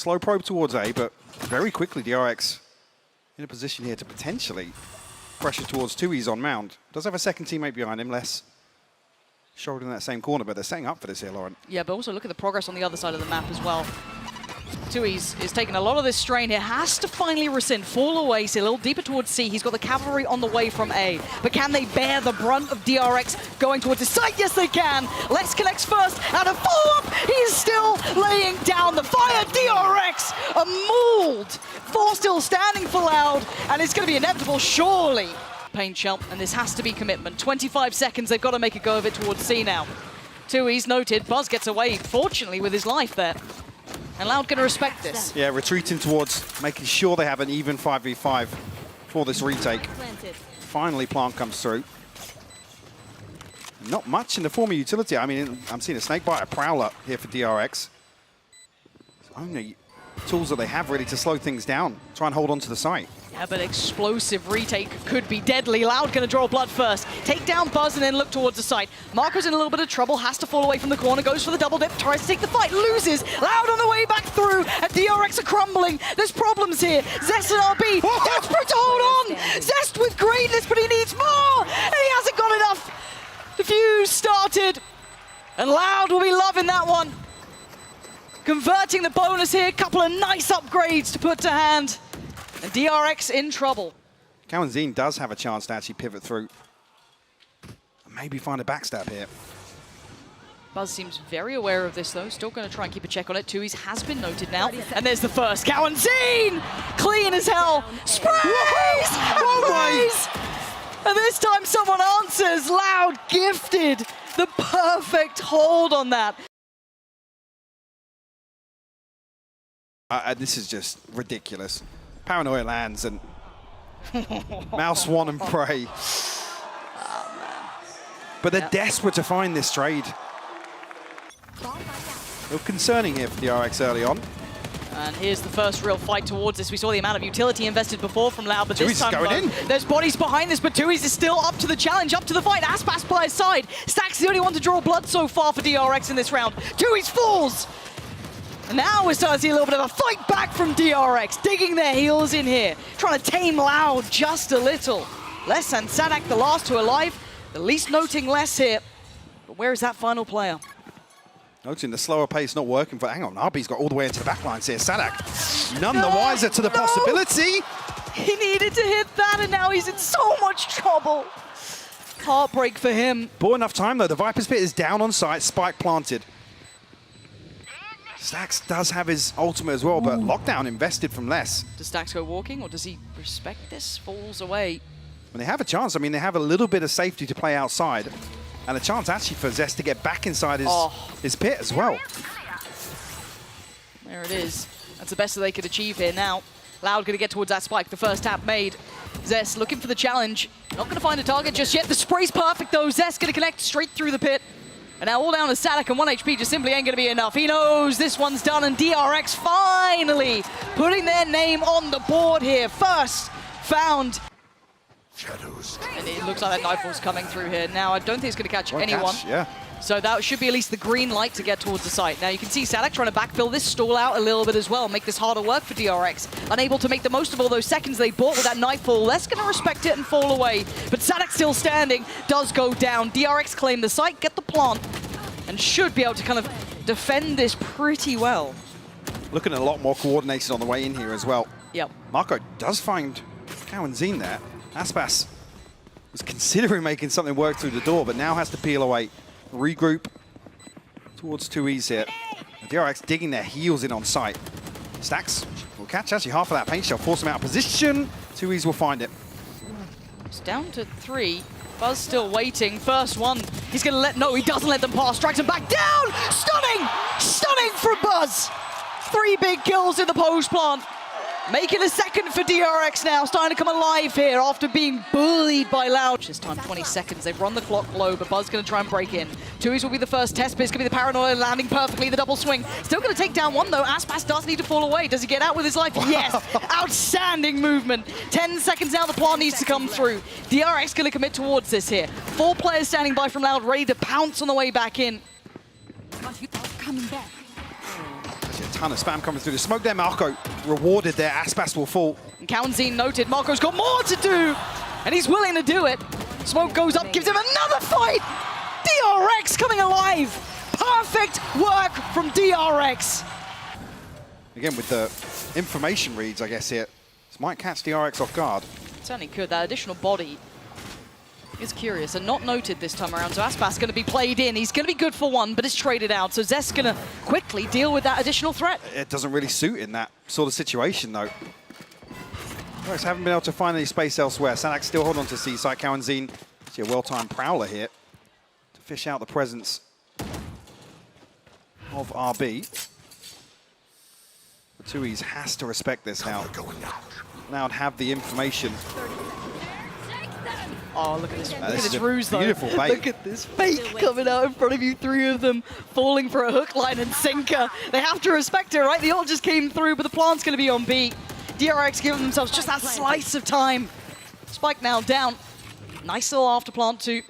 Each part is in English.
Slow probe towards A, but very quickly DRX in a position here to potentially pressure towards tuyz on Mound. Does have a second teammate behind him, less shoulder in that same corner, but they're setting up for this here, Lauren. Yeah, but also look at the progress on the other side of the map as well. tuyz is taking a lot of this strain here, has to finally rescind, fall away, see a little deeper towards C. He's got the cavalry on the way from A. But can they bear the brunt of DRX going towards his site? Yes, they can. Lex connects first, and a follow-up. He's still laying down the fire. DRX, a mold. 4 still standing for Loud, and it's going to be inevitable, surely. Pain shell, and this has to be commitment. 25 seconds, they've got to make a go of it towards C now. tuyz noted, Buzz gets away, fortunately, with his life there. And Loud going to respect this. Yeah, retreating towards making sure they have an even 5v5 for this retake. Finally, Plant comes through. Not much in the form of utility. I mean, I'm seeing a Snakebite, a Prowler here for DRX. It's only tools that they have really to slow things down, try and hold on to the site. Yeah, but explosive retake could be deadly. Loud going to draw blood first. Take down Buzz and then look towards the site. MaKo's in a little bit of trouble, has to fall away from the corner, goes for the double dip, tries to take the fight, loses. Loud on the way back through, and DRX are crumbling. There's problems here. Zest and RB, desperate to hold on. Zest with greatness, but he needs more, and he hasn't got enough. The fuse started, and Loud will be loving that one. Converting the bonus here, couple of nice upgrades to put to hand. And DRX in trouble. Cauanzin does have a chance to actually pivot through. Maybe find a backstab here. Buzz seems very aware of this though. Still going to try and keep a check on it. tuyz has been noted now. And there's the first. Cauanzin! Clean as hell. Sprays! And this time someone answers. Loud gifted the perfect hold on that. This is just ridiculous. Paranoia lands and Mouse Swan and Prey. Oh, man. But they're desperate to find this trade. A little concerning here for DRX early on. And here's the first real fight towards this. We saw the amount of utility invested before from Loud, but this time going in. There's bodies behind this, but tuyz is still up to the challenge, up to the fight. Aspas by his side. Stax the only one to draw blood so far for DRX in this round. tuyz falls. And now we're starting to see a little bit of a fight back from DRX, digging their heels in here, trying to tame Loud just a little. Les and saadhak, the last two alive, the least noting Les here. But where is that final player? Noting the slower pace not working for... Hang on, RB's got all the way into the back lines here. saadhak, none the wiser to the possibility. He needed to hit that, and now he's in so much trouble. Heartbreak for him. Bought enough time, though. The Viper's Pit is down on site, spike planted. Stax does have his ultimate as well, but lockdown invested from Les. Does Stax go walking, or does he respect this? Falls away. When they have a chance, I mean, they have a little bit of safety to play outside, and a chance actually for Zest to get back inside his pit as well. There it is. That's the best that they could achieve here now. Loud going to get towards that spike. The first tap made. Zest looking for the challenge. Not going to find a target just yet. The spray's perfect, though. Zest going to connect straight through the pit. And now all down to saadhak, and 1 HP just simply ain't going to be enough. He knows this one's done, and DRX finally putting their name on the board here. First found. Shadows. And it looks like that Nightfall's coming through here. Now, I don't think it's going to catch anyone. Yeah. So that should be at least the green light to get towards the site. Now you can see saadhak trying to backfill this stall out a little bit as well, make this harder work for DRX. Unable to make the most of all those seconds they bought with that Nightfall. Less going to respect it and fall away. But saadhak still standing, does go down. DRX claim the site, get the plant, and should be able to kind of defend this pretty well. Looking at a lot more coordination on the way in here as well. Yep. MaKo does find Cauanzin there. Aspas was considering making something work through the door, but now has to peel away. Regroup towards tuyz here. DRX digging their heels in on site. Stax will catch actually half of that paint shell, force him out of position. tuyz will find it. It's down to 3. Buzz still waiting. First one. He's going to let... No, he doesn't let them pass. Strikes him back down. Stunning! Stunning from Buzz. 3 big kills in the post plant. Making a second for DRX now, starting to come alive here after being bullied by Loud. This time, 20 seconds. They've run the clock low, but Buzz going to try and break in. tuyz will be the first test, but it's going to be the Paranoia landing perfectly, the double swing. Still going to take down one, though. Aspas does need to fall away. Does he get out with his life? Yes! Outstanding movement. 10 seconds now, the plan needs to come through. DRX going to commit towards this here. 4 players standing by from Loud, ready to pounce on the way back in. Coming back. ton of spam coming through. The smoke there, MaKo rewarded there. Aspas will fall. And cauanzin noted, MaKo's got more to do, and he's willing to do it. Smoke goes up, gives him another fight. DRX coming alive. Perfect work from DRX. Again, with the information reads, I guess here, this might catch DRX off guard. Certainly could. That additional body is curious and not noted this time around. So aspas going to be played in. He's going to be good for one, but it's traded out. So Zest going to quickly deal with that additional threat. It doesn't really suit in that sort of situation, though. DRX haven't been able to find any space elsewhere. saadhak still hold on to C-side. cauanzin, see a well-timed prowler here to fish out the presence of RB. But tuyz has to respect this now. Now have the information. Oh, look at this, look at this ruse, though. Beautiful bait. Look at this fake coming out in front of you, 3 of them falling for a hook, line, and sinker. They have to respect it, right? The ult just came through, but the plant's going to be on B. DRX giving themselves just that slice of time. Spike now down. Nice little after plant too.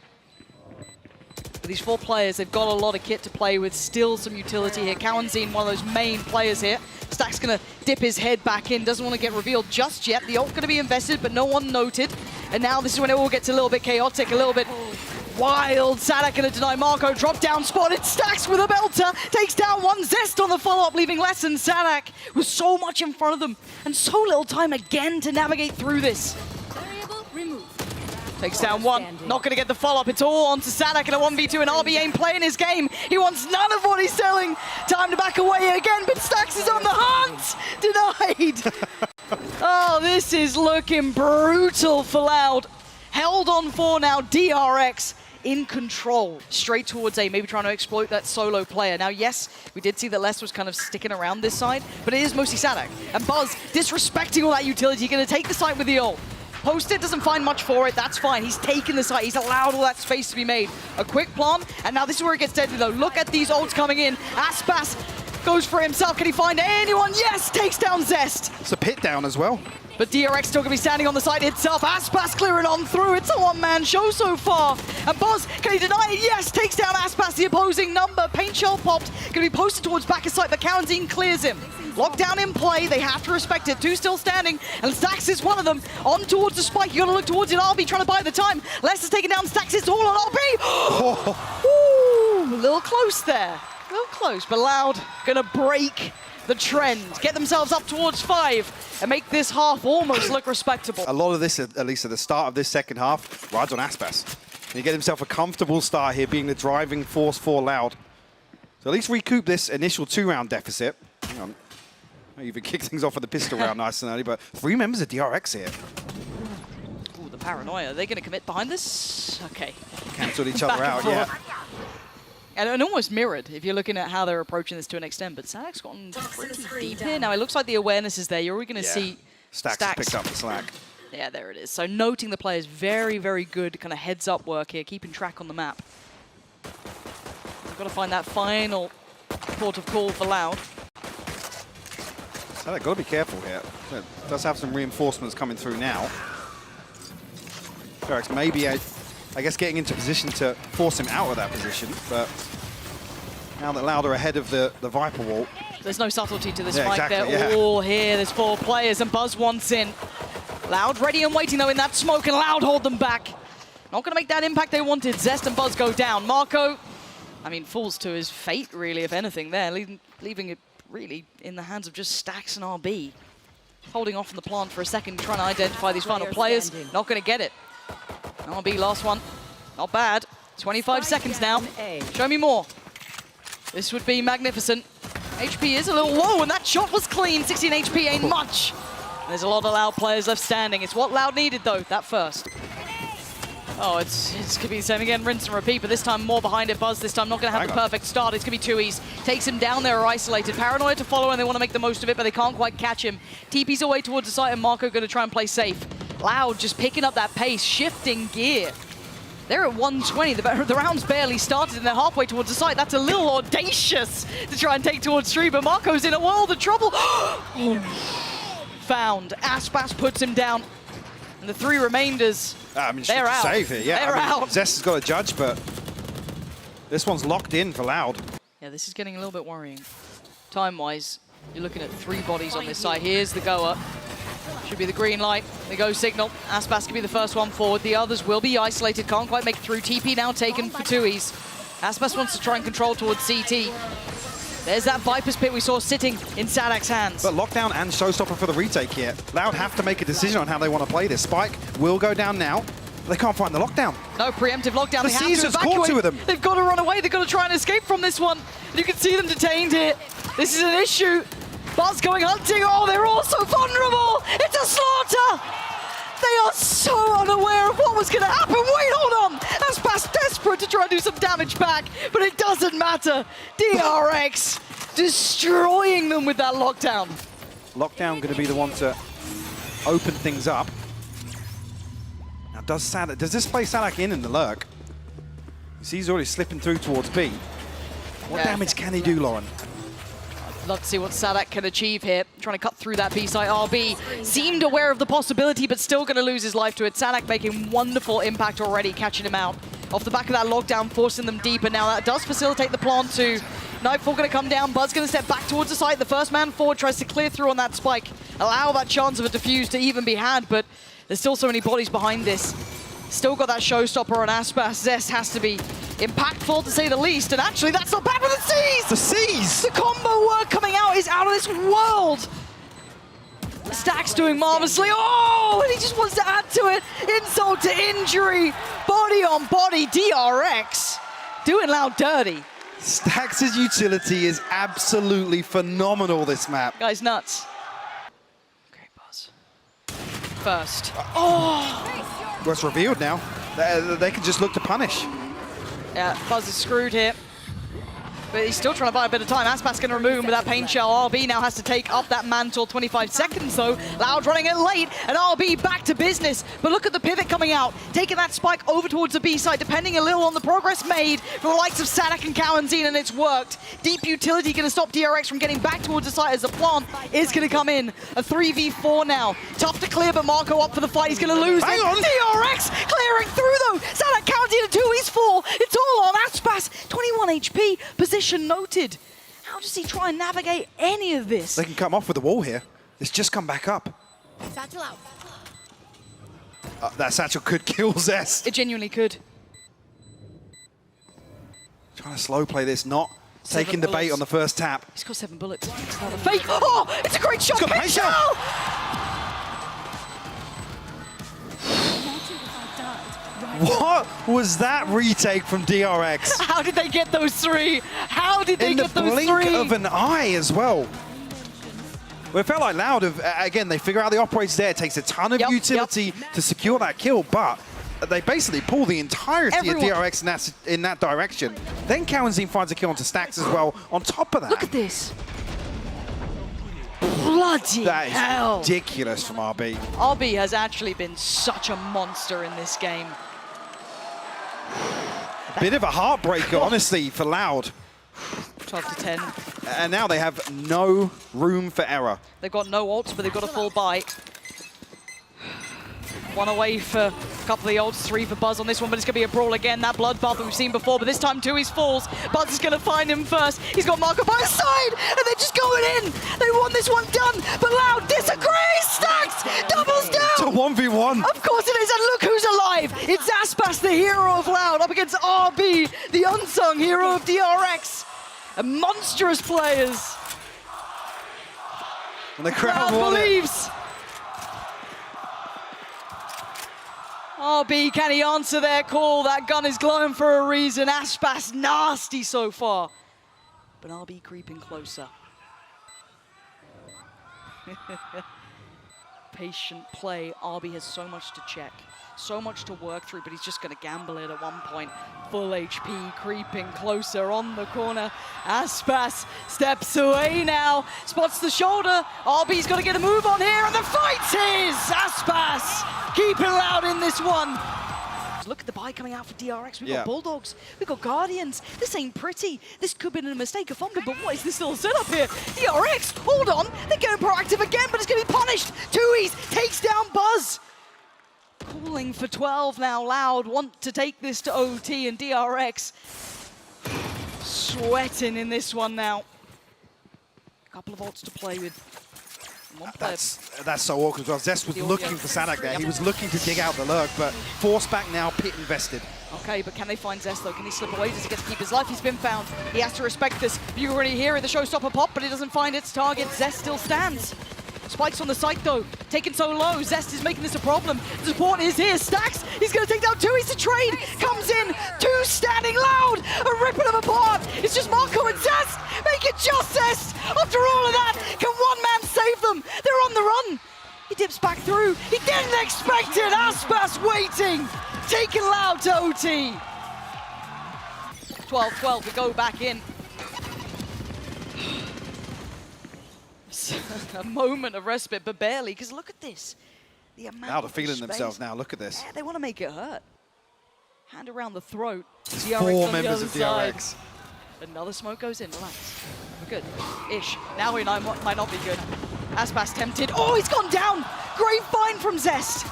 For these 4 players, they've got a lot of kit to play with. Still some utility here. cauanzin, one of those main players here. Stax going to dip his head back in. Doesn't want to get revealed just yet. The ult going to be invested, but no one noted. And now this is when it all gets a little bit chaotic, a little bit wild. saadhak going to deny MaKo. Drop down spotted. Stax with a belter. Takes down one. Zest on the follow-up, leaving less than saadhak. With so much in front of them. And so little time again to navigate through this. Takes down one, not going to get the follow-up. It's all onto saadhak in a 1v2, and RB ain't playing his game. He wants none of what he's selling. Time to back away again, but Stax is on the hunt. Denied. Oh, this is looking brutal for Loud. Held on for now, DRX in control. Straight towards A, maybe trying to exploit that solo player. Now, yes, we did see that Les was kind of sticking around this side, but it is mostly saadhak. And Buzz, disrespecting all that utility, going to take the site with the ult. Post it, doesn't find much for it, that's fine. He's taken the site, he's allowed all that space to be made. A quick plant, and now this is where it gets deadly though. Look at these ults coming in. Aspas goes for himself, can he find anyone? Yes, takes down Zest. It's a pit down as well. But DRX still gonna be standing on the site itself. Aspas clearing on through, it's a one-man show so far. And Buzz, can he deny it? Yes, takes down Aspas, the opposing number. Paint shell popped, gonna be posted towards back of site, but cauanzin clears him. Lockdown in play, they have to respect it. 2 still standing, and Stax is one of them. On towards the spike, you gotta look towards it. RB trying to buy the time. Les is taking down Stax, it's all on RB. Ooh, a little close there. A little close, but Loud gonna break the trend. Get themselves up towards 5 and make this half almost look respectable. A lot of this, at least at the start of this second half, rides on aspas. And he get himself a comfortable start here, being the driving force for Loud. So at least recoup this initial 2-round deficit. Hang on. I even kick things off with the pistol round nice and early, but 3 members of DRX here. Ooh, the paranoia. Are they going to commit behind this? Okay. Cancelled each other out, yeah. And almost mirrored, if you're looking at how they're approaching this to an extent. But saadhak's gotten pretty deep here. Now, it looks like the awareness is there. You're already going to see Stax has picked up the slack. Yeah, there it is. So noting the players, very, very good kind of heads-up work here, keeping track on the map. We've got to find that final port of call for Loud. saadhak got to be careful here. It does have some reinforcements coming through now. DRX maybe, I guess, getting into position to force him out of that position, but now that Loud are ahead of the Viper wall. There's no subtlety to this Yeah, fight. exactly, They're all here. There's 4 players, and Buzz wants in. Loud ready and waiting, though, in that smoke, and Loud hold them back. Not going to make that impact they wanted. Zest and Buzz go down. MaKo, I mean, falls to his fate, really, if anything, there, leaving it really in the hands of just Stax and RB. Holding off on the plant for a second, trying to identify these final players. Not going to get it. RB, last one. Not bad. 25 seconds now. Show me more. This would be magnificent. HP is a little low, and that shot was clean. 16 HP ain't much. There's a lot of Loud players left standing. It's what Loud needed, though, that first. Oh, it's going to be the same again, rinse and repeat, but this time more behind it. Buzz this time not going to have the perfect start. It's going to be tuyz. Takes him down there, isolated. Paranoia to follow, and they want to make the most of it, but they can't quite catch him. TP's away towards the site, and MaKo going to try and play safe. Loud just picking up that pace, shifting gear. They're at 120. The round's barely started, and they're halfway towards the site. That's a little audacious to try and take towards 3, but MaKo's in a world of trouble. Found. Aspas puts him down. And the 3 remainders, I mean, they're out. Save here, yeah. They're out. Zest has got a judge, but this one's locked in for Loud. Yeah, this is getting a little bit worrying. Time-wise, You're looking at 3 bodies on this side. Here's the goer. Should be the green light. The go signal. aspas can be the first one forward. The others will be isolated. Can't quite make it through. TP now taken for tuyz. aspas wants to try and control towards CT. There's that Viper's Pit we saw sitting in saadhak's hands. But lockdown and showstopper for the retake here. Loud have to make a decision on how they want to play this. Spike will go down now. They can't find the lockdown. No preemptive lockdown. The They have to Caesar's caught evacuate. 2 of them. They've got to run away. They've got to try and escape from this one. And you can see them detained here. This is an issue. Buzz going hunting. Oh, they're all so vulnerable. It's a slaughter. They are so unaware of what was going to happen. Wait, hold on. aspas desperate to try and do some damage back, but it doesn't matter. DRX destroying them with that lockdown. Lockdown going to be the one to open things up. Now, does this play saadhak in the lurk? You see he's already slipping through towards B. What damage can he do, Lauren? Love to see what saadhak can achieve here. Trying to cut through that B site. RB seemed aware of the possibility, but still going to lose his life to it. saadhak making wonderful impact already, catching him out. Off the back of that lockdown, forcing them deeper. Now that does facilitate the plant too. Nightfall going to come down. Buzz going to step back towards the site. The first man forward tries to clear through on that spike. Allow that chance of a defuse to even be had, but there's still so many bodies behind this. Still got that showstopper on aspas. Zest has to be impactful to say the least, and actually that's not bad with the C's! The C's! The combo work coming out is out of this world! Stax doing marvelously. Oh, and he just wants to add to it. Insult to injury. Body on body, DRX. Doing Loud dirty. Stax's utility is absolutely phenomenal this map. Guy's nuts. Okay, Buzz. First. Oh! Well, it's revealed now. They can just look to punish. Yeah, Buzz is screwed here. But he's still trying to buy a bit of time. aspas going to remove him with that pain shell. RB now has to take up that mantle. 25 seconds though. Loud running it late, and RB back to business. But look at the pivot coming out. Taking that spike over towards the B side, depending a little on the progress made from the likes of saadhak and cauanzin, and it's worked. Deep utility going to stop DRX from getting back towards the site as the plant is going to come in. A 3v4 now. Tough to clear, but MaKo up for the fight. He's going to lose. Hang on. DRX clearing through though. saadhak, cauanzin, and 2, he's full. It's all on aspas. 21 HP. Position noted. How does he try and navigate any of this? They can come off with the wall here. It's just come back up. Satchel out. That satchel could kill Zest. It genuinely could. Trying to slow play this, not 7 taking the bait bullets. on the first tap. He's got 7 bullets. It's not a fake. Oh, it's a great shot. He's got the Pitch pace shot. shell! What was that retake from DRX? How did they get those 3? How did they In the get those blink 3? of an eye as well. Well, it felt like Loud, again, they figure out the operators there. It takes a ton of utility to secure that kill, but they basically pull the entirety of DRX in that direction. Then cauanzin finds a kill onto stax as well. On top of that, Look at this. Bloody that is hell. ridiculous from RB. RB has actually been such a monster in this game. Bit of a heartbreaker, honestly, for Loud. 12 to 10. And now they have no room for error. They've got no ults, but they've got a full buy. 1 away for a couple of the ults, 3 for Buzz on this one, but it's going to be a brawl again. That bloodbath that we've seen before, but this time tuyz falls. Buzz is going to find him first. He's got MaKo by his side, and they're just going in. They want this one done, but Loud disagrees. Stax doubles down. To 1v1. Of course it is, and look who's alive. It's aspas, the hero of Loud, up against RB, the unsung hero of DRX. And monstrous players. And the crowd Loud want it. believes. RB, can he answer their call? That gun is glowing for a reason. aspas nasty so far. But RB creeping closer. Patient play. RB has so much to check, so much to work through, but he's just going to gamble it at one point. Full HP, creeping closer on the corner. aspas steps away now, spots the shoulder. RB's got to get a move on here, and the fight's his! aspas keeping Loud in this one. Look at the buy coming out for DRX. We've got Bulldogs, we've got Guardians. This ain't pretty. This could have been a mistake of Fumble, but what is this little setup here? DRX, hold on. They're getting proactive again, but it's going to be punished. tuyz takes down Buzz. Calling for 12 now. Loud want to take this to OT, and DRX sweating in this one now. A couple of ults to play with. One player. That's so awkward as well. Zest was looking for saadhak there. He was looking to dig out the lurk, but forced back now, pit invested. Okay, but can they find Zest though? Can he slip away? Does he get to keep his life? He's been found. He has to respect this. You already hear it, the showstopper pop, but it doesn't find its target. Zest still stands. Spikes on the site though, taken so low. Zest is making this a problem. The support is here. Stax, he's going to take down tuyz to trade. Comes in, two standing loud, and ripping them apart. It's just MaKo and Zest. Make it just Zest. After all of that, can one man save them? They're on the run. He dips back through. He didn't expect it. Aspas waiting. Taking loud to OT. 12-12, we go back in. A moment of respite, but barely, because look at this. The amount Now they're of feeling space. themselves now, look at this. Yeah, they want to make it hurt. Hand around the throat. DRX Four on the members other of side. DRX. Another smoke goes in, relax. We're good. Ish. Now we might not be good. Aspas tempted. Oh, he's gone down! Great find from Zest.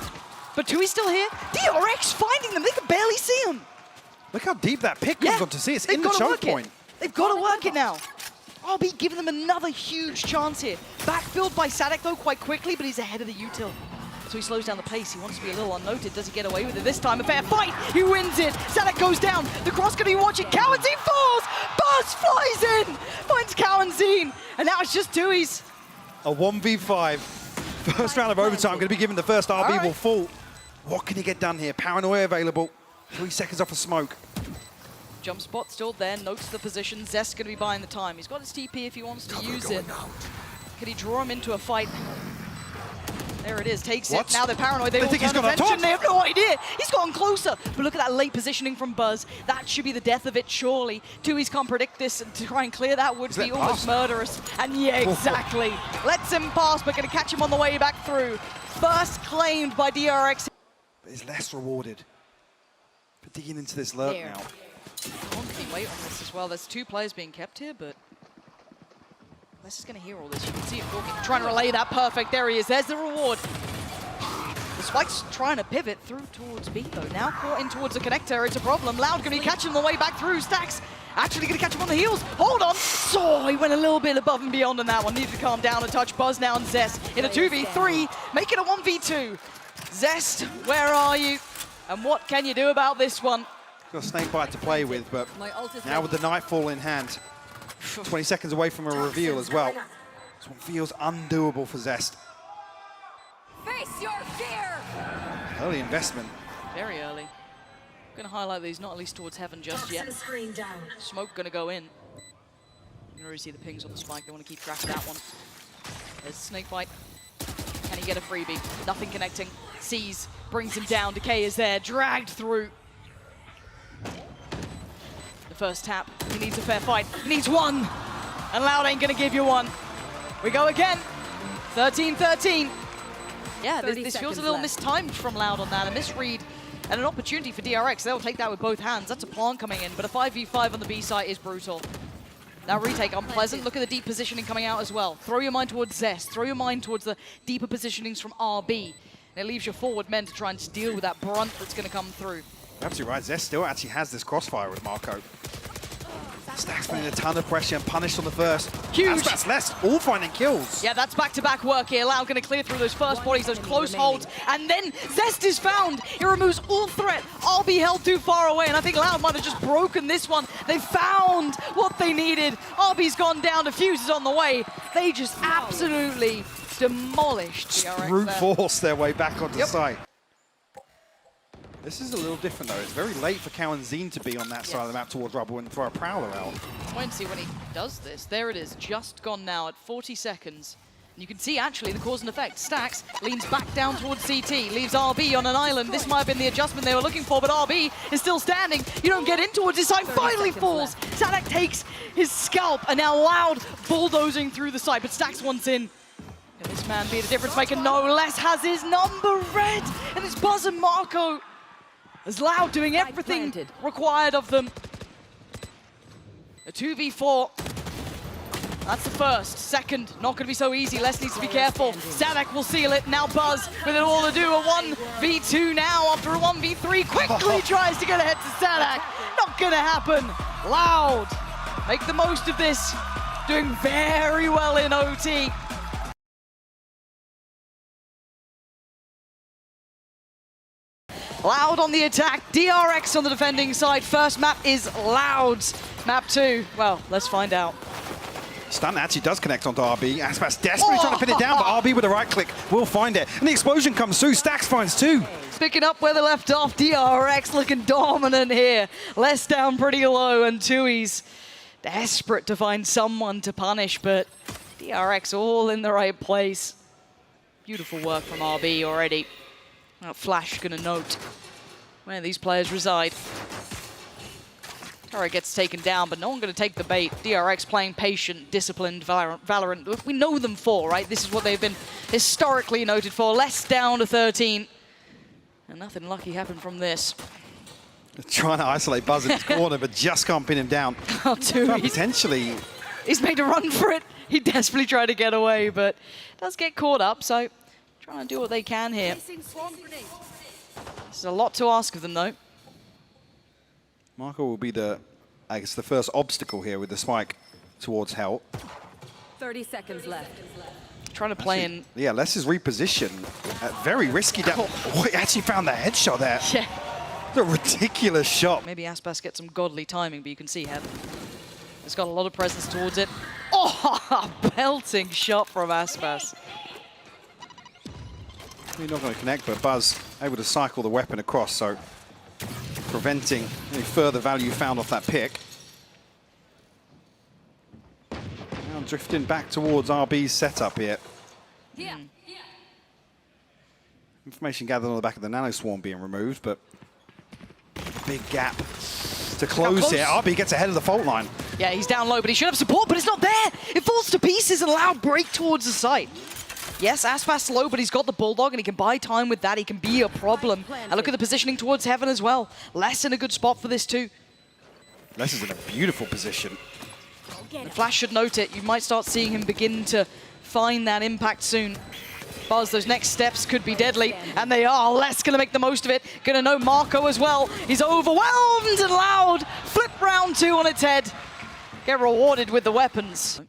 But tuyz still here. DRX finding them, they can barely see him. Look how deep that pick comes on to see. It's They've in the gotta choke work it. point. They've got to work it now. RB giving them another huge chance here. Backfilled by saadhak though quite quickly, but he's ahead of the util. So he slows down the pace. He wants to be a little unnoted. Does he get away with it this time? A fair fight. He wins it. saadhak goes down. The cross going to be watching. cauanzin falls. Buzz flies in. Finds cauanzin. And now it's just tuyz. A 1v5. First round of overtime. Going to be given the first RB will fall. What can he get done here? Paranoia available. 3 seconds off a smoke. Jump spot still there. Notes the position. Zest going to be buying the time. He's got his TP if he wants to use it. Can he draw him into a fight? There it is, takes it. Now they're paranoid. They all think he's turn gone on attention. top. They have no idea. He's gotten closer. But look at that late positioning from Buzz. That should be the death of it, surely. tuyz can't predict this, and to try and clear that would be almost murderous. And yeah, exactly. Lets him pass, but going to catch him on the way back through. First claimed by DRX. But he's less rewarded for digging into this lurk now. Constant weight on this as well. There's 2 players being kept here, but Wes is going to hear all this. You can see him walking, trying to relay that perfect. There he is. There's the reward. The Spike's trying to pivot through towards B, though. Now caught in towards the connector. It's a problem. Loud going to be catching him on the way back through. Stax actually going to catch him on the heels. Hold on. So he went a little bit above and beyond on that one. Needed to calm down a touch. Buzz now and Zest in a 2v3. Make it a 1v2. Zest, where are you? And what can you do about this one? Got a snake bite to play with, but now with the nightfall in hand, 20 seconds away from a reveal as well. This one feels undoable for Zest. Face your fear! Early investment. Very early. Going to highlight these, not at least towards heaven just yet. Smoke going to go in. You can already see the pings on the Spike. They want to keep track of that one. There's snake bite. Can he get a freebie? Nothing connecting. Sees, brings him down. Decay is there, dragged through. The first tap. He needs a fair fight. He needs one. And Loud ain't going to give you one. We go again. 13-13. Yeah, this feels a little mistimed from Loud on that. A misread and an opportunity for DRX. They'll take that with both hands. That's a plant coming in, but a 5v5 on the B site is brutal. That retake unpleasant. Look at the deep positioning coming out as well. Throw your mind towards Zest. Throw your mind towards the deeper positionings from RB. And it leaves your forward men to try and deal with that brunt that's going to come through. Absolutely right. Zest still actually has this crossfire with MaKo. Stax putting a ton of pressure and punished on the first. Huge. Aspas less, all finding kills. Yeah, that's back-to-back work here. Loud going to clear through those first bodies, those close holds, and then Zest is found. It removes all threat. RB held too far away, and I think Loud might have just broken this one. They found what they needed. RB's gone down, Diffuse is on the way. They just absolutely demolished DRX Brute there. force their way back onto site. This is a little different though. It's very late for cauanzin to be on that side of the map towards Rubble and throw a Prowler out. Wait and see when he does this. There it is, just gone now at 40 seconds. And you can see actually the cause and effect. Stax leans back down towards CT, leaves RB on an island. This might have been the adjustment they were looking for, but RB is still standing. You don't get in towards his side, finally falls. saadhak takes his scalp, and now Loud bulldozing through the site, but Stax wants in. Can this man be the difference maker? No less, has his number red, and it's Buzz and MaKo. As Loud doing everything required of them. A 2v4. That's the first. Second, not going to be so easy. Les needs to be careful. saadhak will seal it. Now Buzz with it all to do. A 1v2 now after a 1v3. Quickly tries to get ahead to saadhak. Not going to happen. Loud make the most of this. doing very well in OT. Loud on the attack, DRX on the defending side. First map is Loud's. Map 2, well, let's find out. Stun actually does connect onto RB. aspas desperately trying to pin it down, but RB with a right click will find it. And the explosion comes through. Stax finds 2. Picking up where they left off. DRX looking dominant here. Less down pretty low, and tuyz desperate to find someone to punish, but DRX all in the right place. Beautiful work from RB already. Now Flash gonna note where these players reside. Tara gets taken down, but no one going to take the bait. DRX playing patient, disciplined Valorant. We know them for, right? This is what they've been historically noted for. Less down to 13. And nothing lucky happened from this. Trying to isolate Buzz in his corner, but just can't pin him down. Oh, tuyz. Potentially. He's made a run for it. He desperately tried to get away, but does get caught up, so trying to do what they can here. There's a lot to ask of them, though. MaKo will be the first obstacle here with the spike towards Hell. 30 seconds left. Trying to play in. Yeah, Less's reposition. Very risky. Oh, he actually found that headshot there. Yeah. A ridiculous shot. Maybe aspas gets some godly timing, but you can see Heaven has got a lot of presence towards it. Oh, belting shot from aspas. He's not going to connect, but Buzz able to cycle the weapon across, so preventing any further value found off that pick. Now drifting back towards RB's setup here. Yeah. Information gathered on the back of the Nano Swarm being removed, but big gap to close here. RB gets ahead of the fault line. Yeah, he's down low, but he should have support, but it's not there. It falls to pieces and Loud break towards the site. Yes, aspas low, but he's got the Bulldog and he can buy time with that. He can be a problem. And look at the positioning towards Heaven as well. Less in a good spot for this too. Less is in a beautiful position. The Flash should note it. You might start seeing him begin to find that impact soon. Buzz, those next steps could be deadly, and they are. Less gonna make the most of it. Gonna know MaKo as well. He's overwhelmed, and Loud flip round 2 on its head. Get rewarded with the weapons.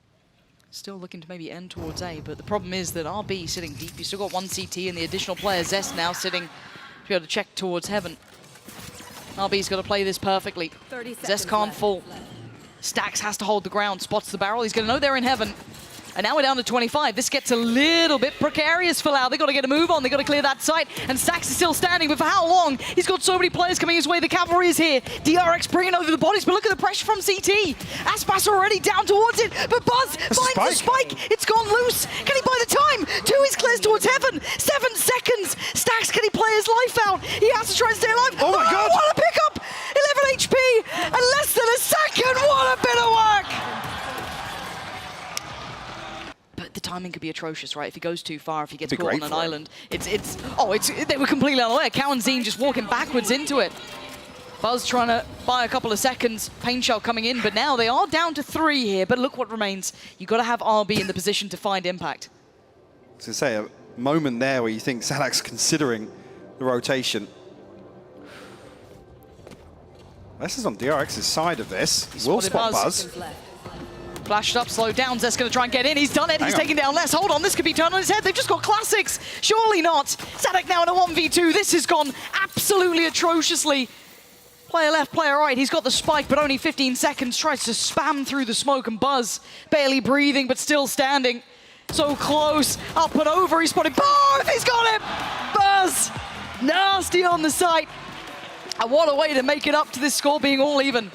Still looking to maybe end towards A, but the problem is that RB sitting deep. You still got 1 CT and the additional player Zest now sitting to be able to check towards Heaven. RB's got to play this perfectly. Zest can't fall. Stax has to hold the ground, spots the barrel. He's going to know they're in Heaven. And now we're down to 25. This gets a little bit precarious for Loud. They've got to get a move on. They've got to clear that site. And Stax is still standing, but for how long? He's got so many players coming his way. The cavalry is here. DRX bringing over the bodies, but look at the pressure from CT. aspas already down towards it, but Buzz finds the spike. It's gone loose. Can he buy the time? tuyz clears towards Heaven. 7 seconds. Stax, can he play his life out? He has to try and stay alive. Oh my God. What a pickup! 11 HP and less than a second. What a bit of work! But the timing could be atrocious, right? If he goes too far, if he gets caught on an island. They were completely unaware. cauanzin just walking backwards into it. Buzz trying to buy a couple of seconds. Pain Shell coming in, but now they are down to 3 here. But look what remains. You've got to have RB in the position to find impact. I was going to say, a moment there where you think saadhak's considering the rotation. This is on DRX's side of this. Will spot Buzz. Flashed up, slowed down. Zest going to try and get in. He's done it. He's taking down Less. Hold on, this could be turned on his head. They've just got classics. Surely not. saadhak now in a 1v2. This has gone absolutely atrociously. Player left, player right. He's got the spike, but only 15 seconds. Tries to spam through the smoke, and Buzz barely breathing, but still standing. So close. Up and over. He's spotted both. He's got him. Buzz. Nasty on the site. And what a way to make it up to this score being all even.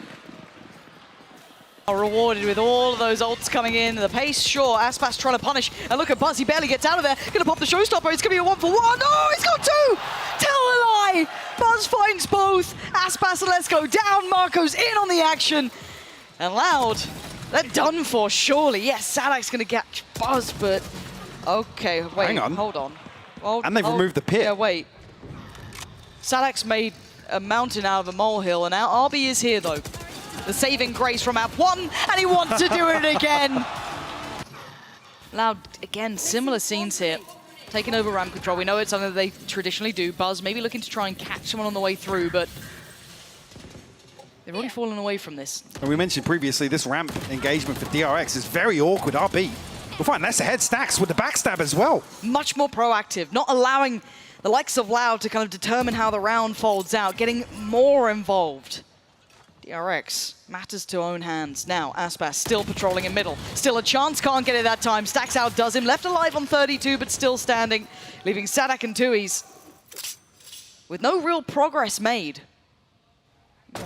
Are rewarded with all of those ults coming in. The pace, sure. aspas trying to punish. And look at Buzz, he barely gets out of there. Gonna pop the showstopper. It's gonna be a 1-for-1. Oh, he's got 2! Tell a lie! Buzz finds both. aspas and Let's Go down. MaKo's in on the action. And Loud, they're done for, surely. Yes, saadhak's gonna catch Buzz, but... Okay, wait, hang on. Hold on. Well, and they've removed the pit. Yeah, wait. saadhak's made a mountain out of a molehill, and now RB is here, though. The saving grace from map 1, and he wants to do it again. Loud, again, similar scenes here. Taking over ramp control. We know it's something that they traditionally do. Buzz maybe looking to try and catch someone on the way through, but They've already fallen away from this. And we mentioned previously, this ramp engagement for DRX is very awkward. RB. We'll find less ahead. Stax with the backstab as well. Much more proactive, not allowing the likes of Loud to kind of determine how the round folds out, getting more involved. DRX matters to own hands. Now, aspas still patrolling in middle. Still a chance, can't get it that time. Stax outdoes him, left alive on 32, but still standing, leaving saadhak and tuyz with no real progress made.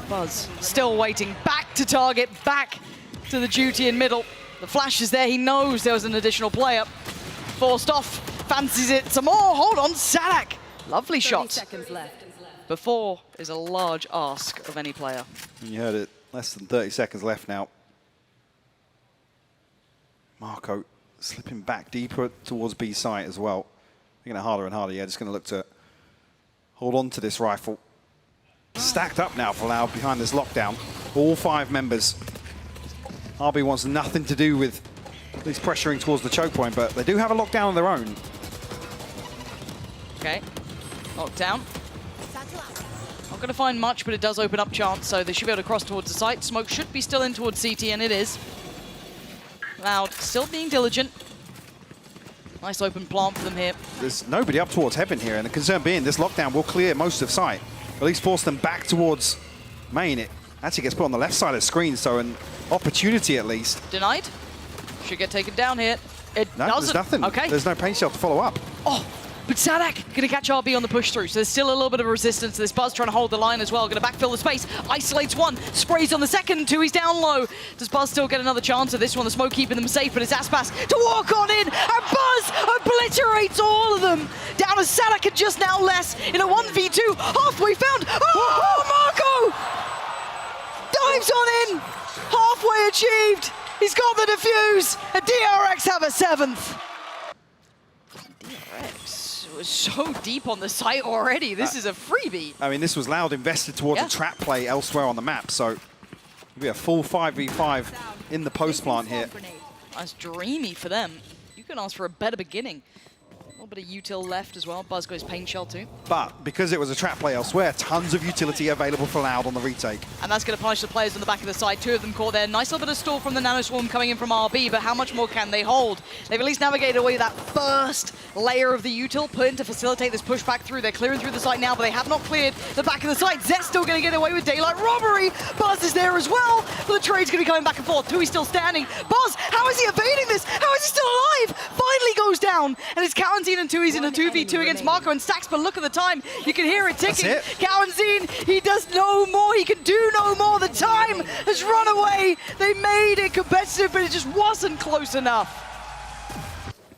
Buzz still waiting, back to target, back to the duty in middle. The flash is there, he knows there was an additional player. Forced off, fancies it some more, hold on, saadhak. Lovely 30 shot. seconds left. Before is a large ask of any player. You heard it, less than 30 seconds left now. MaKo slipping back deeper towards B site as well. Making it harder and harder, yeah, just gonna look to hold on to this rifle. Stacked up now for Loud behind this lockdown. All 5 members. RB wants nothing to do with at least pressuring towards the choke point, but they do have a lockdown of their own. Okay, lockdown. Not going to find much, but it does open up chance, so they should be able to cross towards the site. Smoke should be still in towards CT, and it is. Loud still being diligent. Nice open plant for them here. There's nobody up towards heaven here, and the concern being this lockdown will clear most of site. At least force them back towards main. It actually gets put on the left side of the screen, so an opportunity at least. Denied. Should get taken down here. It No, doesn't. there's nothing. Okay. There's no paint shell to follow up. Oh, but saadhak going to catch RB on the push through, so there's still a little bit of resistance to this. Buzz trying to hold the line as well, going to backfill the space. Isolates one, sprays on the second, two, he's down low. Does Buzz still get another chance at this one? The smoke keeping them safe, but it's aspas to walk on in, and Buzz obliterates all of them. Down to saadhak and just now less in a 1v2. Halfway found. Oh, MaKo! Dives on in. Halfway achieved. He's got the defuse. And DRX have a 7th. DRX was so deep on the site already. This is a freebie. I mean, this was Loud invested towards a trap play elsewhere on the map, so it'll be a full 5v5 in the post plant here. That's dreamy for them. You can ask for a better beginning. A little bit of util left as well. Buzz goes paint shell too. But because it was a trap play elsewhere, tons of utility available for Loud on the retake. And that's going to punish the players on the back of the side. 2 of them caught there. Nice little bit of stall from the Nano Swarm coming in from RB, but how much more can they hold? They've at least navigated away that first layer of the util put in to facilitate this pushback through. They're clearing through the site now, but they have not cleared the back of the site. Zest still going to get away with daylight robbery. Buzz is there as well, but the trade's going to be coming back and forth. Tuyz still standing. Buzz, how is he evading this? How is he still alive? Finally goes down, and it's cauanzin and tuyz in a 2v2 against MaKo and Stax, but look at the time. You can hear it ticking. cauanzin, he does no more. He can do no more. The time has run away. They made it competitive, but it just wasn't close enough.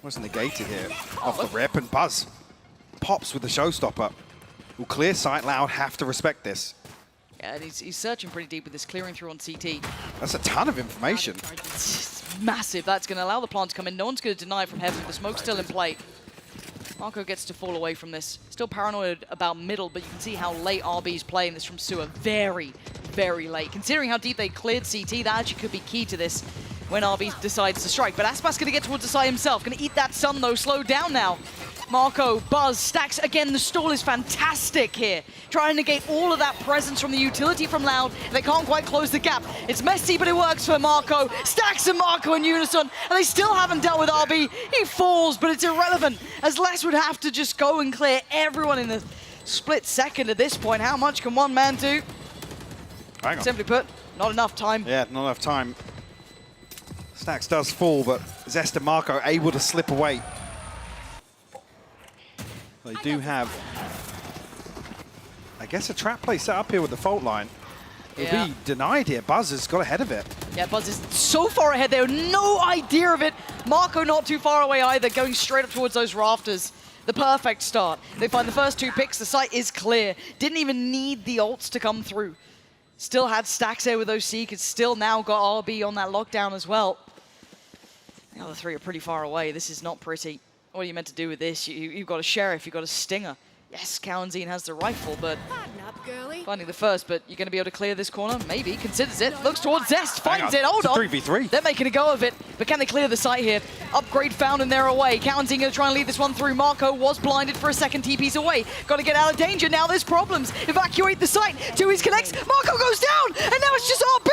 Was negated here off the rip, and Buzz pops with the showstopper. Will clear sight. Loud have to respect this. Yeah, and he's searching pretty deep with this, clearing through on CT. That's a ton of information. It's massive. That's going to allow the plant to come in. No one's going to deny it from heaven. The smoke's still in play. MaKo gets to fall away from this. Still paranoid about middle, but you can see how late RB's playing this from sewer. Very, very late. Considering how deep they cleared CT, that actually could be key to this when RB decides to strike. But aspas going to get towards the side himself. Going to eat that stun, though. Slow down now. MaKo, Buzz, Stax. Again, the stall is fantastic here. Trying to negate all of that presence from the utility from Loud. They can't quite close the gap. It's messy, but it works for MaKo. Stax and MaKo in unison, and they still haven't dealt with RB. He falls, but it's irrelevant, as Les would have to just go and clear everyone in the split second at this point. How much can one man do? Hang on. Simply put, not enough time. Yeah, not enough time. Stax does fall, but Zest and MaKo able to slip away. They do have, I guess, a trap play set up here with the fault line. It'll be denied here. Buzz has got ahead of it. Yeah, Buzz is so far ahead. They have no idea of it. MaKo not too far away either, going straight up towards those rafters. The perfect start. They find the first 2 picks. The site is clear. Didn't even need the ults to come through. Still had Stax there with those Seekers. Still now got RB on that lockdown as well. The other 3 are pretty far away. This is not pretty. What are you meant to do with this? You've got a sheriff, you've got a stinger. Yes, cauanzin has the rifle, but Finding the first, but you're going to be able to clear this corner? Maybe. Considers it. Looks towards Zest. Finds it. Hold it's on. a 3v3. They're making a go of it, but can they clear the site here? Upgrade found and they're away. cauanzin going to try and lead this one through. MaKo was blinded for a second. TP's away. Got to get out of danger. Now there's problems. Evacuate the site. tuyz connects. MaKo goes down, and now it's just RB!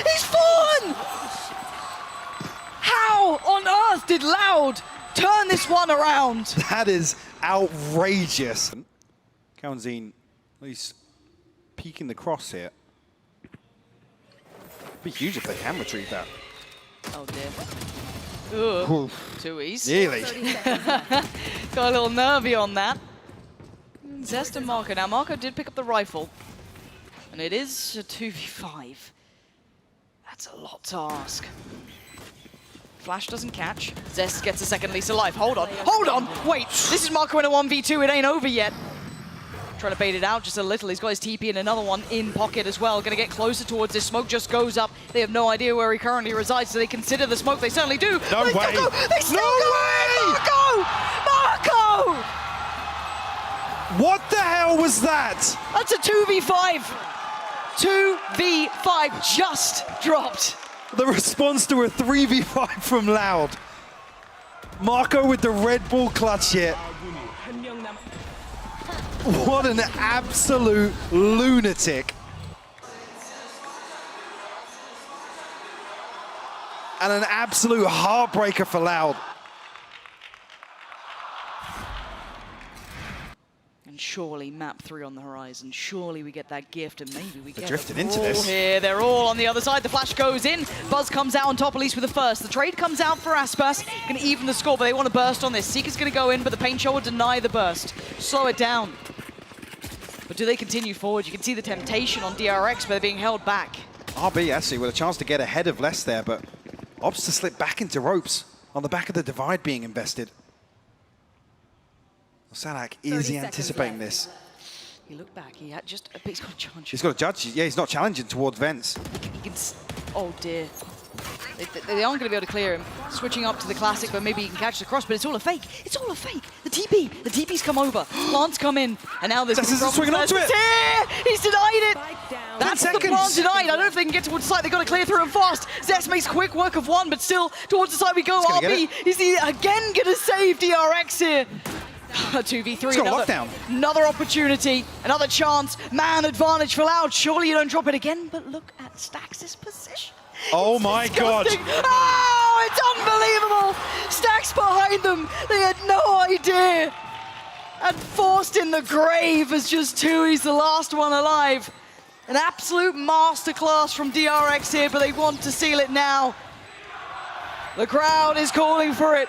He's fallen! How on earth did Loud turn this one around? That is outrageous. cauanzin at least peeking the cross here. It'd be huge if they can retrieve that. Oh dear. Ooh. tuyz. Nearly. Got a little nervy on that. Zest and MaKo. Now MaKo did pick up the rifle. And it is a 2v5. That's a lot to ask. Flash doesn't catch. Zest gets a second lease of life. Hold on. Hold on! Wait! This is MaKo in a 1v2. It ain't over yet. Trying to bait it out just a little. He's got his TP and another one in pocket as well. Going to get closer towards this. Smoke just goes up. They have no idea where he currently resides, so they consider the smoke. They certainly do. No way! They still No go! way! MaKo! MaKo! What the hell was that? That's a 2v5. 2v5 just dropped. The response to a 3v5 from Loud. MaKo with the Red Bull clutch here. What an absolute lunatic. And an absolute heartbreaker for Loud. And surely map 3 on the horizon. Surely we get that gift and maybe we get drifted a into brawl this. here. They're all on the other side. The flash goes in. Buzz comes out on top, at least with the first. The trade comes out for aspas. Going to even the score, but they want to burst on this. Seeker's going to go in, but the paint shot will deny the burst. Slow it down. But do they continue forward? You can see the temptation on DRX, but they're being held back. RB actually with a chance to get ahead of Less there, but opts to slip back into ropes on the back of the divide being invested. saadhak, is he anticipating this? He looked back, he had just, but he's got a challenge. He's got a judge. Yeah, he's not challenging towards vents. He can, oh dear. They aren't going to be able to clear him. Switching up to the classic, but maybe he can catch the cross, but it's all a fake. It's all a fake. The TP's come over. Plants come in, and now there's swinging onto it. He's denied it. That's the 10 plan seconds. denied. I don't know if they can get towards the side. They've got to clear through him fast. Zest makes quick work of one, but still towards the side we go. RB, is he again going to save DRX here? 2v3, another opportunity, another chance, man advantage for Loud. Surely you don't drop it again, but look at stax's position. Oh my God. Oh, it's unbelievable. Stax behind them. They had no idea. And forced in the grave as just tuyz, the last one alive. An absolute masterclass from DRX here, but they want to seal it now. The crowd is calling for it.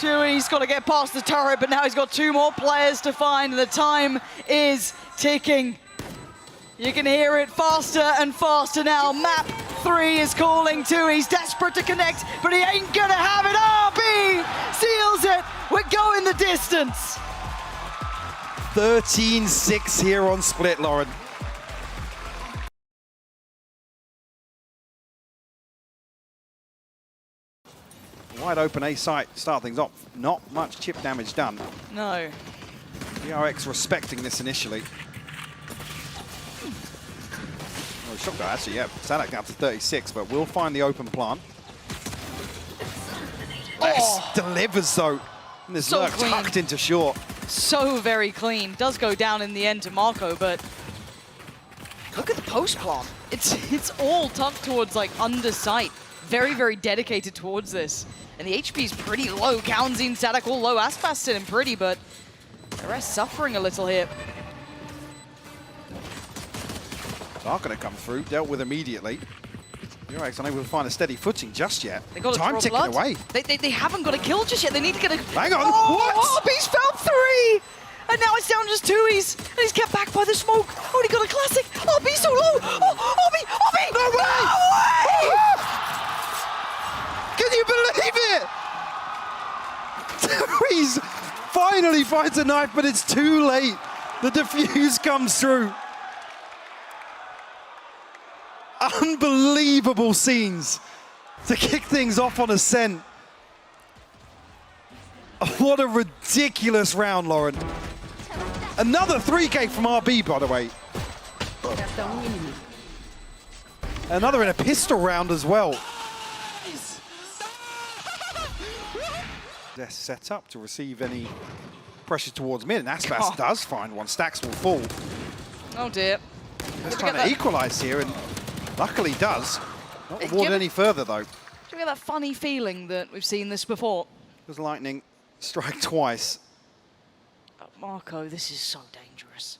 tuyz's got to get past the turret, but now he's got 2 more players to find, and the time is ticking. You can hear it faster and faster now. Map 3 is calling tuyz. Desperate to connect, but he ain't gonna have it. RB seals it. We're going the distance. 13-6 here on Split, Lauren. Wide open A site, start things off. Not much chip damage done. No. DRX respecting this initially. Oh, shot guy, actually, yeah. saadhak down to 36, but we'll find the open plant. Less delivers, though. And this So lurk clean. tucked into short. So very clean. Does go down in the end to MaKo, but look at the post plant. It's all tucked towards like under sight. Very, very dedicated towards this. And the HP is pretty low. cauanzin, saadhak all low. aspas sitting pretty, but the rest suffering a little here. Not going to come through. Dealt with immediately. DRX unable to find a steady footing just yet. They got Time ticking away. They haven't got a kill just yet. They need to get a... Hang on, oh, what? RB's found 3! And now it's down to just tuyz. And he's kept back by the smoke. Oh, he got a classic. RB's so low. Oh, RB! No way! No way! Can you believe it? tuyz finally finds a knife, but it's too late. The defuse comes through. Unbelievable scenes to kick things off on Ascent. What a ridiculous round, Lauren. Another 3K from RB, by the way. Another in a pistol round as well. They're set up to receive any pressure towards mid, and aspas does find one. Stax will fall. Oh dear. He's trying to equalize here, and luckily does. Not rewarded any further, though. Do you get that funny feeling that we've seen this before? Does lightning strike twice? MaKo, this is so dangerous.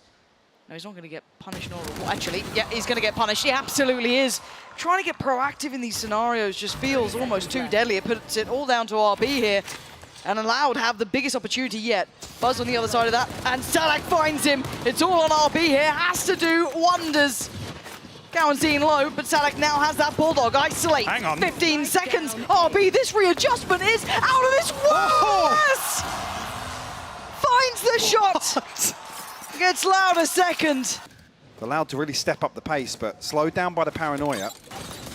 No, he's not going to get punished nor rewarded. Actually, yeah, he's going to get punished. He absolutely is. Trying to get proactive in these scenarios just feels almost too deadly. It puts it all down to RB here. And allowed to have the biggest opportunity yet. Buzz on the other side of that, and saadhak finds him. It's all on RB here, has to do wonders. cauanzin low, but saadhak now has that bulldog. Isolate, Hang on. 15 seconds. RB, this readjustment is out of this world! Yes! Finds the shot. Gets loud a second. Allowed to really step up the pace, but slowed down by the paranoia.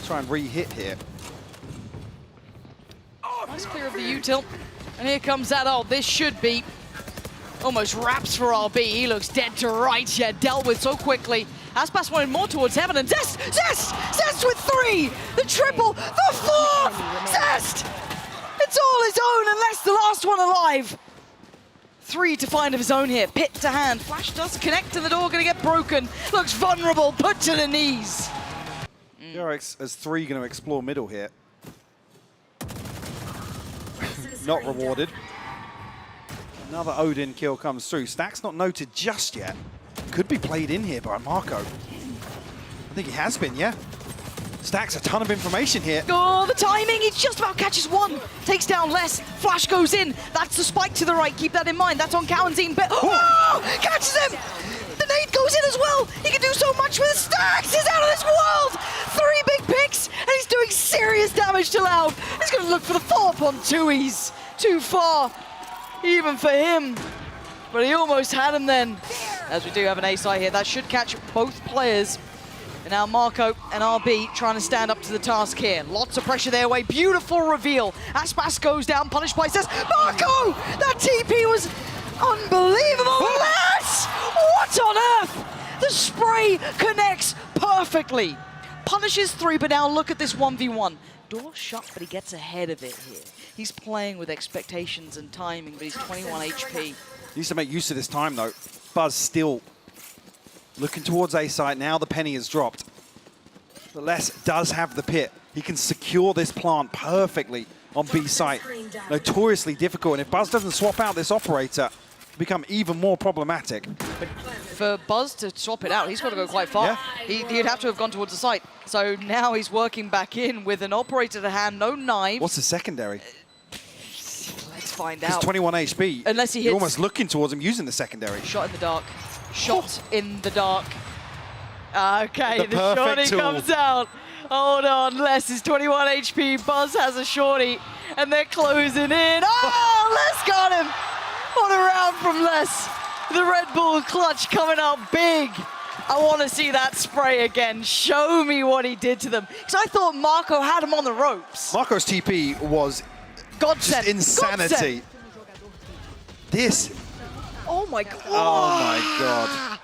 Try and re-hit here. Nice clear of the U-tilt. And here comes that ult. This should be almost wraps for RB. He looks dead to rights, yet dealt with so quickly. aspas wanted more towards heaven, and Zest with 3! The triple, the 4th! Zest! It's all his own, unless the last one alive. 3 to find of his own here. Pit to hand. Flash does connect to the door, gonna get broken. Looks vulnerable, put to the knees. DRX as 3 going to explore middle here. Not rewarded. Another Odin kill comes through. Stax not noted just yet. Could be played in here by MaKo. I think he has been, yeah. Stax a ton of information here. Oh, the timing, he just about catches one. Takes down less, flash goes in. That's the spike to the right, keep that in mind. That's on cauanzin, but catches him! The nade goes in as well. He can do so much with Stax. He's out of this world. 3 big picks, and he's doing serious damage to Loud. He's going to look for the follow-up on tuyz. Too far, even for him. But he almost had him then. As we do have an ace eye here, that should catch both players. And now MaKo and RB trying to stand up to the task here. Lots of pressure their way. Beautiful reveal. aspas goes down, punished by Zest. MaKo! That TP was unbelievable. Let's! What on earth? The spray connects perfectly. Punishes 3, but now look at this 1v1. Door shut, but he gets ahead of it here. He's playing with expectations and timing, but he's 21 HP. Needs to make use of this time, though. Buzz still looking towards A site. Now the penny has dropped. But Les does have the pit. He can secure this plant perfectly on B site. Notoriously difficult, and if Buzz doesn't swap out this operator, it'll become even more problematic. But for Buzz to swap it out, he's got to go quite far. Yeah. He'd have to have gone towards the site. So now he's working back in with an operator to hand, no knives. What's the secondary? Let's find He's out. 21 HP. Unless he hits. You're almost looking towards him using the secondary. Shot in the dark. Shot in the dark. Okay, the perfect shorty tool. comes out. Hold on, Les is 21 HP. Buzz has a shorty, and they're closing in. Oh, Les got him. What a round from Les. The Red Bull clutch coming out big. I want to see that spray again. Show me what he did to them. Because I thought MaKo had him on the ropes. MaKo's TP was Godsend. just insanity. Godsend. This. Oh my God. Oh my God.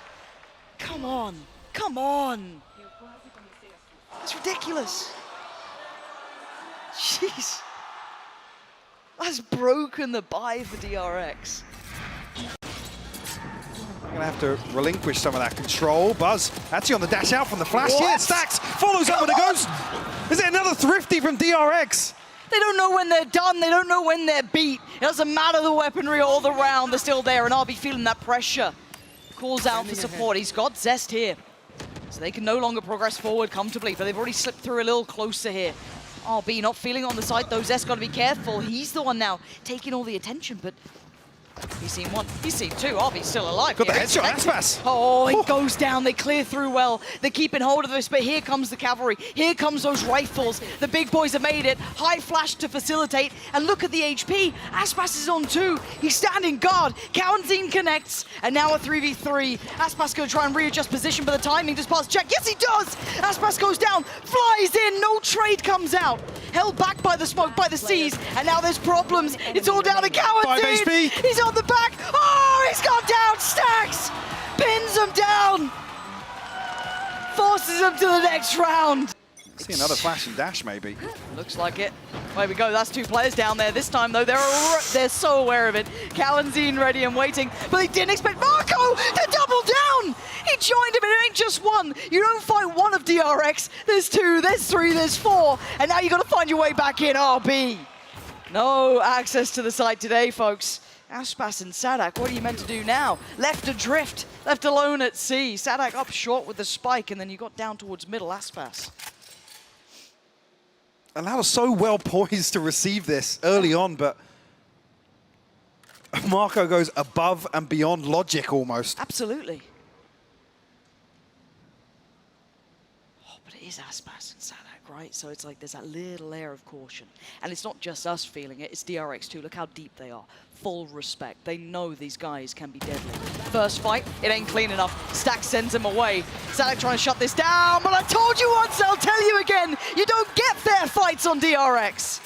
Come on. Come on. It's ridiculous. Jeez. That's broken the buy for DRX. Gonna have to relinquish some of that control. Buzz actually on the dash out from the flash. What? Yeah, Stax follows up with a ghost. Is it another thrifty from DRX? They don't know when they're done. They don't know when they're beat. It doesn't matter the weaponry or the round. They're still there, and RB feeling that pressure. Calls out for support. He's got Zest here. So they can no longer progress forward comfortably, but they've already slipped through a little closer here. RB not feeling on the side, though. Zest got to be careful. He's the one now taking all the attention, but he's seen one, he's seen 2. RB's still alive. Got the here. headshot, aspas. Oh, he goes down. They clear through well. They're keeping hold of this, but here comes the cavalry. Here comes those rifles. The big boys have made it. High flash to facilitate. And look at the HP. aspas is on 2. He's standing guard. cauanzin connects. And now a 3v3. aspas going to try and readjust position, but the timing just pass check. Yes, he does. aspas goes down. Flies in. No trade comes out. Held back by the smoke, by the seas. And now there's problems. It's all down to cauanzin. 5 HP. He's on the back. Oh, he's gone down. Stax pins him down. Forces him to the next round. See another flash and dash, maybe. Looks like it. There we go. That's two players down there. This time, though, they're so aware of it. cauanzin ready and waiting, but they didn't expect MaKo to double down. He joined him, and it ain't just one. You don't fight one of DRX. There's two, there's three, there's four, and now you got to find your way back in RB. No access to the site today, folks. Aspas and saadhak, what are you meant to do now? Left adrift, left alone at sea. saadhak up short with the spike, and then you got down towards middle. Aspas. Loud is so well poised to receive this early on, but MaKo goes above and beyond logic almost. Absolutely. Oh, but it is aspas and saadhak, right? So it's like there's that little layer of caution. And it's not just us feeling it, it's DRX too. Look how deep they are. Full respect. They know these guys can be deadly. First fight, it ain't clean enough. Stax sends him away. saadhak trying to shut this down, but I told you once, I'll tell you again, you don't get fair fights on DRX.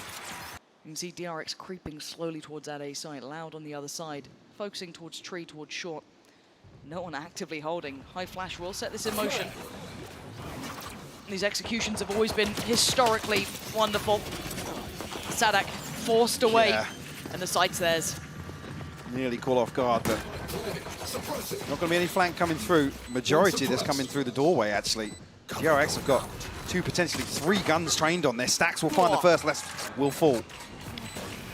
You can see DRX creeping slowly towards that A site. Loud on the other side, focusing towards tree, towards short. No one actively holding. High flash will set this in motion. These executions have always been historically wonderful. saadhak forced away, and the site's theirs. Nearly caught off guard, but not going to be any flank coming through. Majority of this coming through the doorway, actually. DRX have got two, potentially three guns trained on this. Stax will find the first, rest will fall.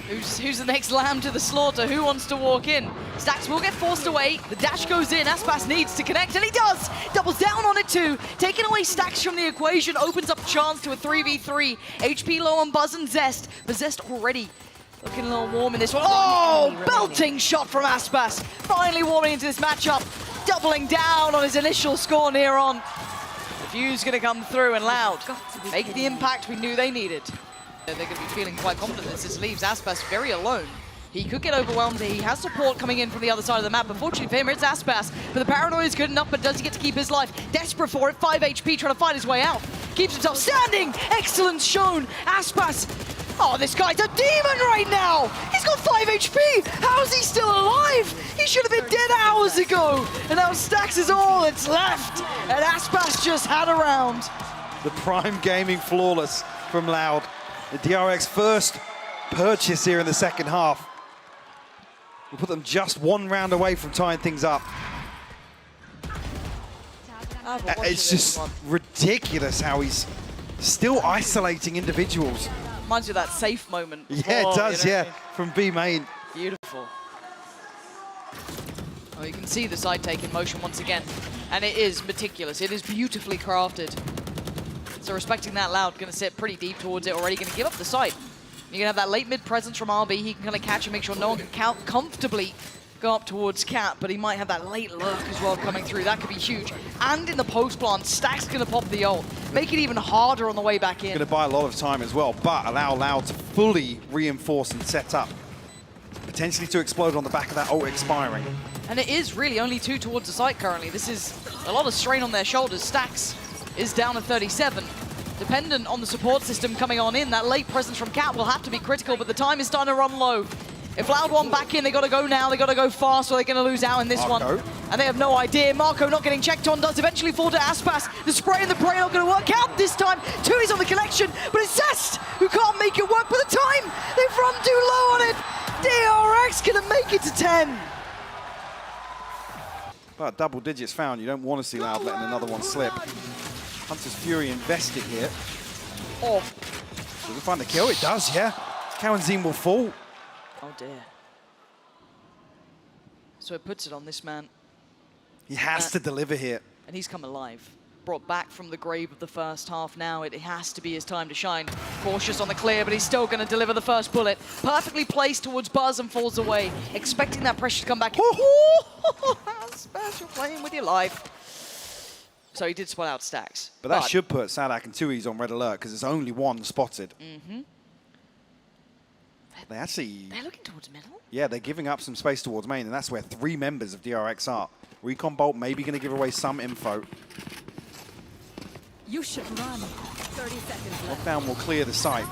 Who's the next lamb to the slaughter? Who wants to walk in? Stax will get forced away. The dash goes in. Aspas needs to connect, and he does. Doubles down on it too. Taking away Stax from the equation opens up a chance to a 3v3. HP low on Buzz and Zest, but Zest already looking a little warm in this one. Oh, belting shot from Aspas. Finally warming into this matchup. Doubling down on his initial score near on. The view's going to come through, and Loud make the impact we knew they needed. They're going to be feeling quite confident as this leaves Aspas very alone. He could get overwhelmed. He has support coming in from the other side of the map. Unfortunately for him, it's Aspas. But the paranoia is good enough, but does he get to keep his life? Desperate for it, 5 HP, trying to find his way out. Keeps himself standing. Excellence shown. Aspas. Oh, this guy's a demon right now. He's got 5 HP. How is he still alive? He should have been dead hours ago. And now Stax is all that's left. And Aspas just had a round. The prime gaming flawless from Loud. The DRX first purchase here in the second half. We'll put them just one round away from tying things up. It's just ridiculous how he's still isolating individuals. Reminds you of that safe moment. Yeah, it does, yeah, from B main. Beautiful. Oh, you can see the side take in motion once again. And it is meticulous. It is beautifully crafted. So respecting that, Loud going to sit pretty deep towards it already, going to give up the site. You're going to have that late mid presence from RB. He can kind of catch and make sure no one can comfortably go up towards Cat, but he might have that late lurk as well coming through. That could be huge. And in the post plant, Stax going to pop the ult. Make it even harder on the way back in. Going to buy a lot of time as well, but allow Loud to fully reinforce and set up. Potentially to explode on the back of that ult expiring. And it is really only two towards the site currently. This is a lot of strain on their shoulders. Stax is down to 37. Dependent on the support system coming on in, that late presence from Cat will have to be critical, but the time is starting to run low. If Loud want back in, they got to go now, they got to go fast, or they're going to lose out in this one. And they have no idea. MaKo not getting checked on, does eventually fall to Aspas. The spray and the pray not going to work out this time. tuyz on the collection, but it's Zest who can't make it work. By the time, they've run too low on it. DRX going to make it to 10. But double digits found. You don't want to see Loud letting another one slip. Hunter's Fury invested here. Oh. Does it find the kill? It does, yeah. cauanzin will fall. Oh dear. So it puts it on this man. He has to deliver here. And he's come alive. Brought back from the grave of the first half now. It has to be his time to shine. Cautious on the clear, but he's still going to deliver the first bullet. Perfectly placed towards Buzz and falls away. Expecting that pressure to come back. Special playing with your life. So he did spot out Stax. But that should put saadhak and tuyz on red alert because there's only one spotted. They're looking towards middle? Yeah, they're giving up some space towards main, and that's where 3 members of DRX are. Recon Bolt maybe going to give away some info. You should run. 30 seconds left. Lockdown will clear the site.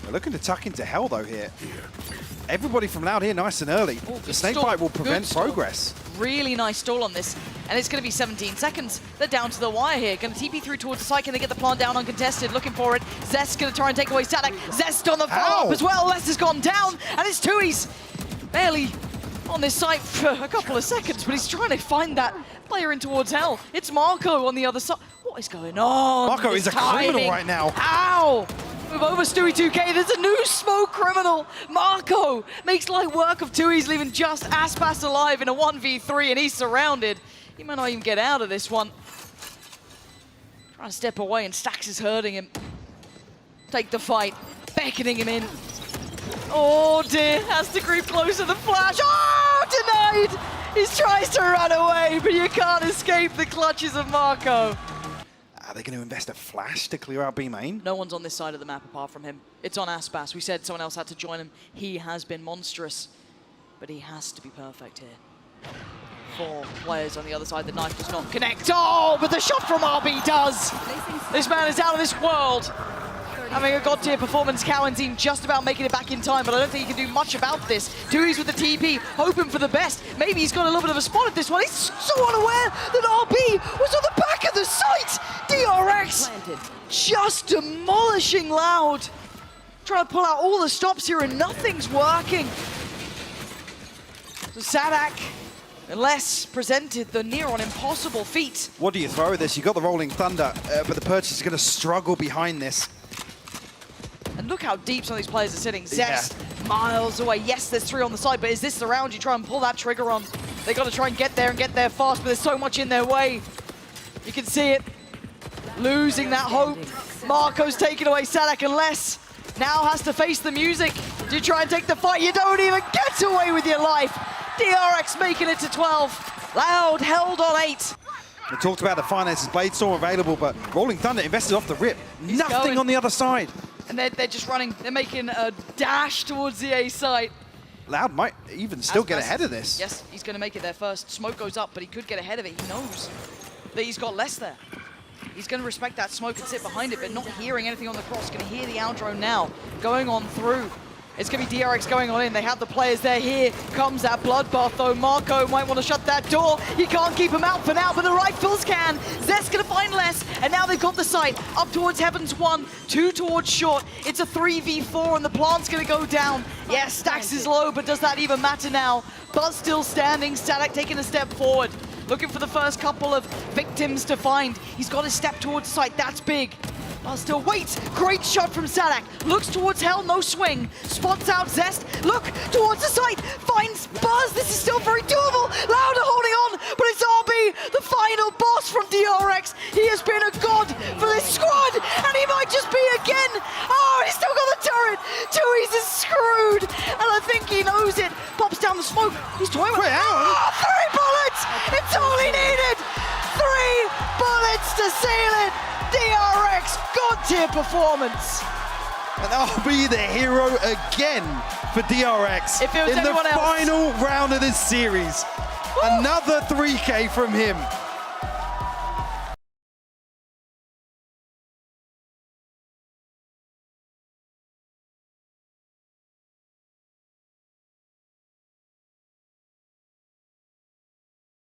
They're looking to tuck into hell, though, here. everybody from Loud here nice and early. Oh, The good snake stall, bite will good prevent stall. progress. Really nice stall on this. And it's going to be 17 seconds. They're down to the wire here. Going to TP through towards the site. Can they get the plant down uncontested? Looking for it. Zest going to try and take away saadhak. Zest on the follow-up Ow! as well. Les has gone down. And it's tuyz. Barely on this site for a couple of seconds, but he's trying to find that player in towards hell. It's MaKo on the other side. What is going on? MaKo This is a criminal timing. right now. Ow! Move over, Stewie2K. There's a new smoke criminal. MaKo makes light work of tuyz, leaving just aspas alive in a 1v3, and he's surrounded. He might not even get out of this one. Trying to step away, and stax is hurting him. Take the fight, beckoning him in. Oh dear, has to creep closer. The flash. Oh, denied! He tries to run away, but you can't escape the clutches of MaKo. Are they going to invest a flash to clear out B main? No one's on this side of the map apart from him. It's on aspas. We said someone else had to join him. He has been monstrous, but he has to be perfect here. 4 players on the other side. The knife does not connect. Oh, but the shot from RB does. This man is out of this world. Having a god-tier performance, cauanzin just about making it back in time, but I don't think he can do much about this. tuyz with the TP, hoping for the best. Maybe he's got a little bit of a spot at this one. He's so unaware that RB was on the back of the site. DRX just demolishing Loud. Trying to pull out all the stops here and nothing's working. So saadhak, unless presented the near-on impossible feat. What do you throw at this? You got the Rolling Thunder, but the Purchase is going to struggle behind this. And look how deep some of these players are sitting. Zest, miles away. Yes, there's 3 on the side, but is this the round you try and pull that trigger on? They got to try and get there fast, but there's so much in their way. You can see it. Losing that hope. MaKo's taking away saadhak, unless now has to face the music. Do you try and take the fight? You don't even get away with your life. DRX making it to 12. Loud held on 8. We talked about the finances, Bladestorm available, but Rolling Thunder invested off the rip. He's Nothing going. on the other side. And they're just running. They're making a dash towards the A site. Loud might even still get Aspas- ahead of this. Yes, he's going to make it there first. Smoke goes up, but he could get ahead of it. He knows that he's got less there. He's going to respect that smoke and sit behind it, but not hearing anything on the cross. Going to hear the outro now, going on through. It's going to be DRX going on in. They have the players there. Here comes that bloodbath, though. MaKo might want to shut that door. You can't keep him out for now, but the rifles can. Zest going to find less, and now they've got the sight. Up towards Heavens 1, 2 towards short. It's a 3v4, and the plant's going to go down. Yes, stax is low, but does that even matter now? Buzz still standing. saadhak taking a step forward. Looking for the first couple of victims to find. He's got to step towards the site. That's big. Buzz still waits. Great shot from saadhak. Looks towards hell, no swing. Spots out Zest. Look towards the site. Finds Buzz. This is still very doable. Louder holding on, but it's RB, the final boss from DRX. He has been a god for this squad, and he might just be again. Oh, he's still got the turret. tuyz is screwed, and I think he knows it. Pops down the smoke. He's toying with it. Oh, 3 bullets. It's all he needed. 3 bullets to seal it. DRX, god-tier performance. And that'll be the hero again for DRX If it was in the anyone else. final round of this series. Another 3K from him.